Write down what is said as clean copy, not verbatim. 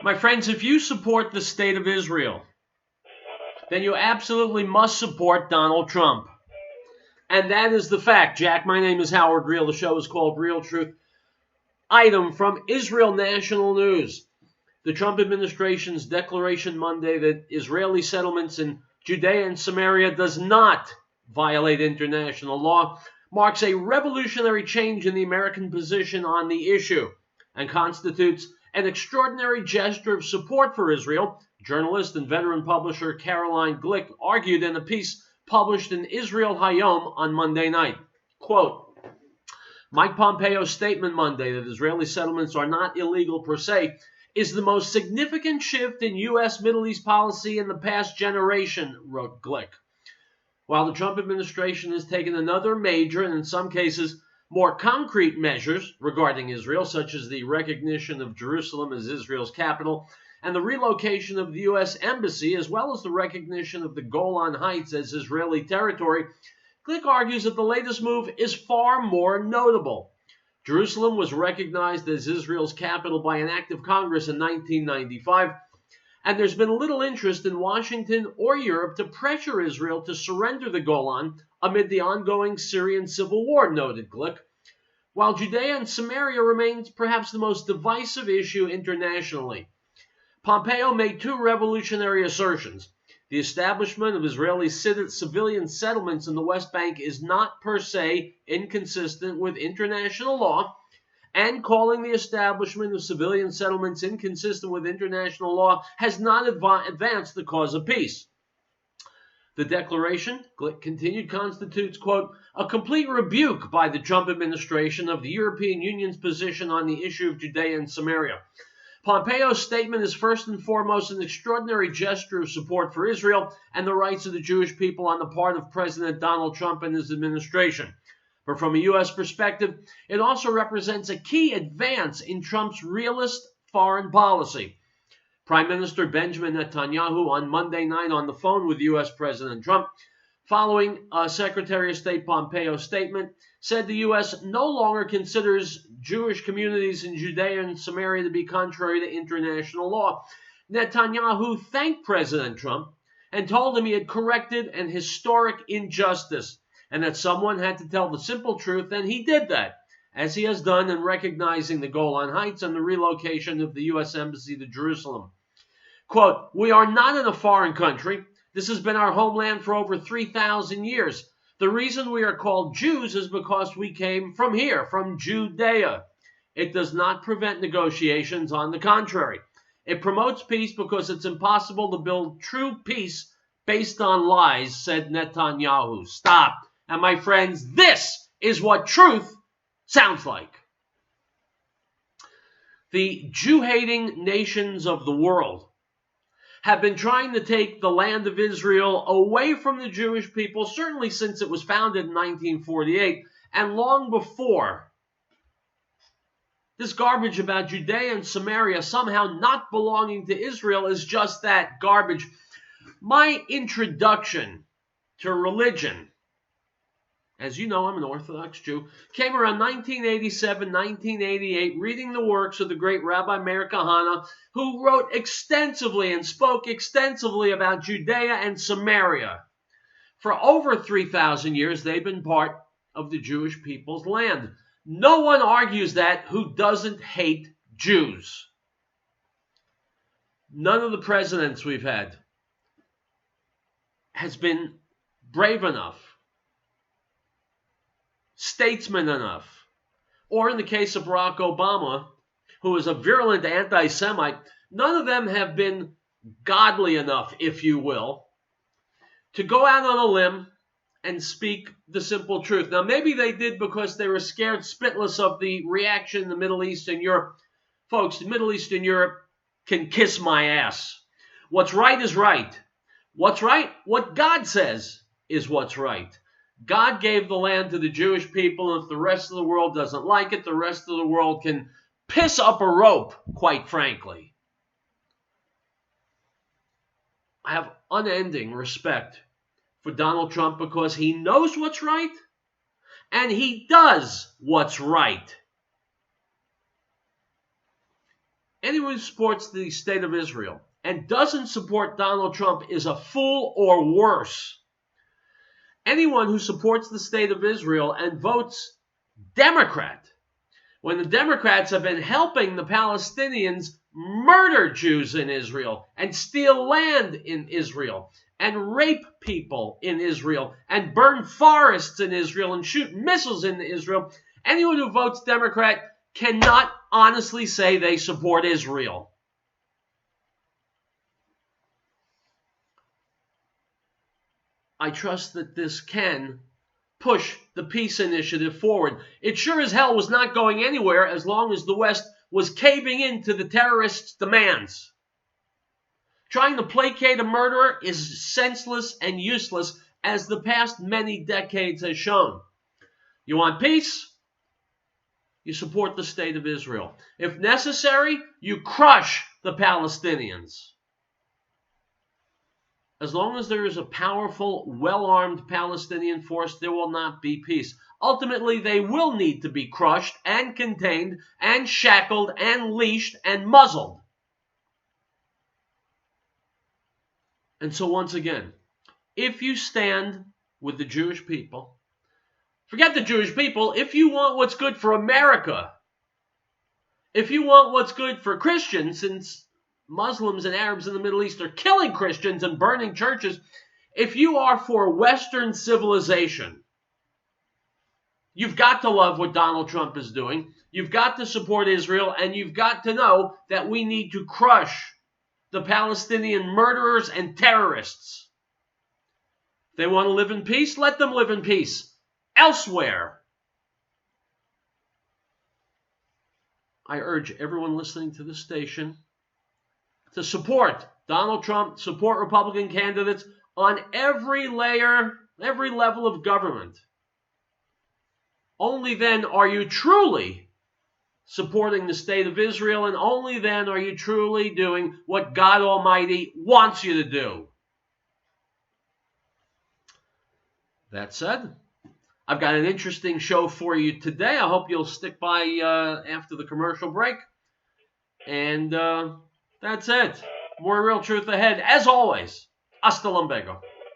My friends, if you support the state of Israel, then you absolutely must support Donald Trump. And that is the fact. Jack, my name is Howard Real. The show is called Real Truth. Item from Israel National News. The Trump administration's declaration Monday that Israeli settlements in Judea and Samaria does not violate international law marks a revolutionary change in the American position on the issue and constitutes an extraordinary gesture of support for Israel, journalist and veteran publisher Caroline Glick argued in a piece published in Israel Hayom on Monday night. Quote, Mike Pompeo's statement Monday that Israeli settlements are not illegal per se is the most significant shift in U.S. Middle East policy in the past generation, wrote Glick. While the Trump administration has taken another major and in some cases more concrete measures regarding Israel, such as the recognition of Jerusalem as Israel's capital and the relocation of the U.S. Embassy, as well as the recognition of the Golan Heights as Israeli territory, Glick argues that the latest move is far more notable. Jerusalem was recognized as Israel's capital by an act of Congress in 1995, and there's been little interest in Washington or Europe to pressure Israel to surrender the Golan amid the ongoing Syrian civil war, noted Glick. While Judea and Samaria remains perhaps the most divisive issue internationally, Pompeo made two revolutionary assertions. The establishment of Israeli civilian settlements in the West Bank is not per se inconsistent with international law, and calling the establishment of civilian settlements inconsistent with international law has not advanced the cause of peace. The declaration, Glick continued, constitutes, quote, a complete rebuke by the Trump administration of the European Union's position on the issue of Judea and Samaria. Pompeo's statement is first and foremost an extraordinary gesture of support for Israel and the rights of the Jewish people on the part of President Donald Trump and his administration. But from a U.S. perspective, it also represents a key advance in Trump's realist foreign policy. Prime Minister Benjamin Netanyahu on Monday night on the phone with U.S. President Trump, following Secretary of State Pompeo's statement, said the U.S. no longer considers Jewish communities in Judea and Samaria to be contrary to international law. Netanyahu thanked President Trump and told him he had corrected an historic injustice and that someone had to tell the simple truth, and he did that, as he has done in recognizing the Golan Heights and the relocation of the U.S. Embassy to Jerusalem. Quote, we are not in a foreign country. This has been our homeland for over 3,000 years. The reason we are called Jews is because we came from here, from Judea. It does not prevent negotiations. On the contrary, it promotes peace because it's impossible to build true peace based on lies, said Netanyahu. Stop. And my friends, this is what truth sounds like. The Jew-hating nations of the world have been trying to take the land of Israel away from the Jewish people, certainly since it was founded in 1948, and long before. This garbage about Judea and Samaria somehow not belonging to Israel is just that, garbage. My introduction to religion, as you know, I'm an Orthodox Jew, came around 1987, 1988, reading the works of the great Rabbi Meir Kahane, who wrote extensively and spoke extensively about Judea and Samaria. For over 3,000 years, they've been part of the Jewish people's land. No one argues that who doesn't hate Jews. None of the presidents we've had has been brave enough, statesman enough, or in the case of Barack Obama, who is a virulent anti-Semite, none of them have been godly enough, if you will, to go out on a limb and speak the simple truth. Now, maybe they did because they were scared spitless of the reaction in the Middle East and Europe. Folks, the Middle East and Europe can kiss my ass. What's right is right. What's right? What God says is what's right. God gave the land to the Jewish people, and if the rest of the world doesn't like it, the rest of the world can piss up a rope, quite frankly. I have unending respect for Donald Trump because he knows what's right, and he does what's right. Anyone who supports the state of Israel and doesn't support Donald Trump is a fool or worse. Anyone who supports the state of Israel and votes Democrat, when the Democrats have been helping the Palestinians murder Jews in Israel and steal land in Israel and rape people in Israel and burn forests in Israel and shoot missiles into Israel, anyone who votes Democrat cannot honestly say they support Israel. I trust that this can push the peace initiative forward. It sure as hell was not going anywhere as long as the West was caving in to the terrorists' demands. Trying to placate a murderer is senseless and useless, as the past many decades has shown. You want peace? You support the state of Israel. If necessary, you crush the Palestinians. As long as there is a powerful, well-armed Palestinian force, there will not be peace. Ultimately, they will need to be crushed and contained and shackled and leashed and muzzled. And so once again, if you stand with the Jewish people, forget the Jewish people, if you want what's good for America, if you want what's good for Christians, since Muslims and Arabs in the Middle East are killing Christians and burning churches, if you are for Western civilization, you've got to love what Donald Trump is doing. You've got to support Israel, and you've got to know that we need to crush the Palestinian murderers and terrorists. If they want to live in peace, let them live in peace elsewhere. I urge everyone listening to this station to support Donald Trump, support Republican candidates on every layer, every level of government. Only then are you truly supporting the state of Israel, and only then are you truly doing what God Almighty wants you to do. That said, I've got an interesting show for you today. I hope you'll stick by after the commercial break. And that's it. More real truth ahead. As always, hasta luego.